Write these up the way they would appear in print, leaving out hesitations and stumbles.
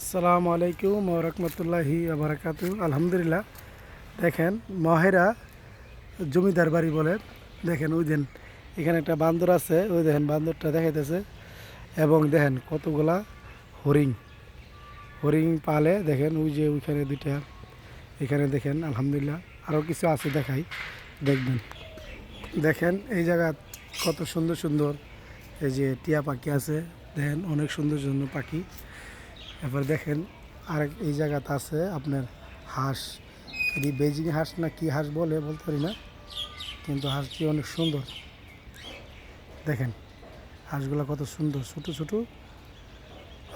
আসসালামু আলাইকুম ওয়া রাহমাতুল্লাহি ওয়া বারাকাতুহু। আলহামদুলিল্লাহ। দেখেন মহেরা জমিদার বাড়ি বলে। দেখেন ওই দেন এখানে একটা বান্দর আছে, ওই দেখেন বান্দরটা দেখাইতেছে। এবং দেখেন কতগুলা হরিণ হরিণ পালে। দেখেন ওই যে ওইখানে দুইটা, এখানে দেখেন আলহামদুলিল্লাহ আরও কিছু আছে, দেখাই দেখবেন। দেখেন এই জায়গা কত সুন্দর সুন্দর এই যে টিয়া পাখি আছে। দেখেন অনেক সুন্দর সুন্দর পাখি। এবার দেখেন আরেক এই জায়গাতে আছে আপনার হাঁস। এটি বেজিং হাঁস না কি হাঁস বলে বলতে পারি না, কিন্তু হাঁসটি অনেক সুন্দর। দেখেন হাঁসগুলো কত সুন্দর, ছোটো ছোটো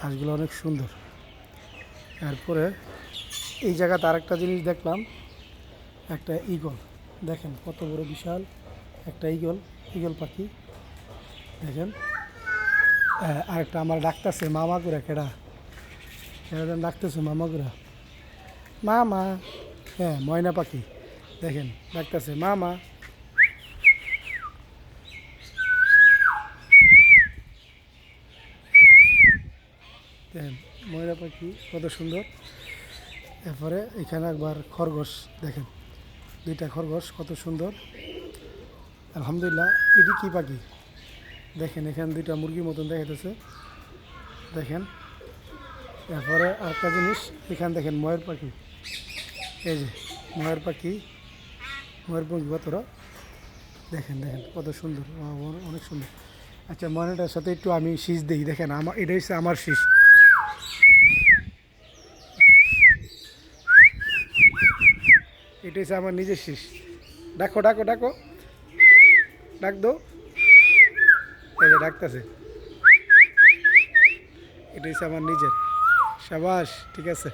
হাঁসগুলো অনেক সুন্দর। এরপরে এই জায়গাতে আরেকটা জিনিস দেখলাম, একটা ঈগল। দেখেন কত বড় বিশাল একটা ঈগল, ঈগল পাখি। দেখেন আরেকটা আমার ডাকতেছে মামা করে, কেডা কেডা ডাকতেছে মামা করে, মামা। হ্যাঁ, ময়না পাখি। দেখেন ডাকতেছে মামা। দেখেন ময়না পাখি কত সুন্দর। এরপরে এখানে একবার খরগোশ। দেখেন দুইটা খরগোশ কত সুন্দর। আলহামদুলিল্লাহ। এটি কি পাখি? দেখেন এখানে দুইটা মুরগির মতন দেখাইতেছে। দেখেন এরপরে আরেকটা জিনিস, এখানে দেখেন ময়ূর পাখি। এই যে ময়ূর পাখি, ময়ূর পাখি কতটা। দেখেন দেখেন কত সুন্দর, অনেক সুন্দর। আচ্ছা, ময়নাটার সাথে একটু আমি শীষ দিই। দেখেন আমার এটা হচ্ছে আমার শীষ। এটা হচ্ছে আমার নিজের শীষ। ডাকো ডাকো ডাকো, ডাক দো। এই যে ডাকতেছে, এটা হচ্ছে আমার নিজের। সাবাস, ঠিক আছে।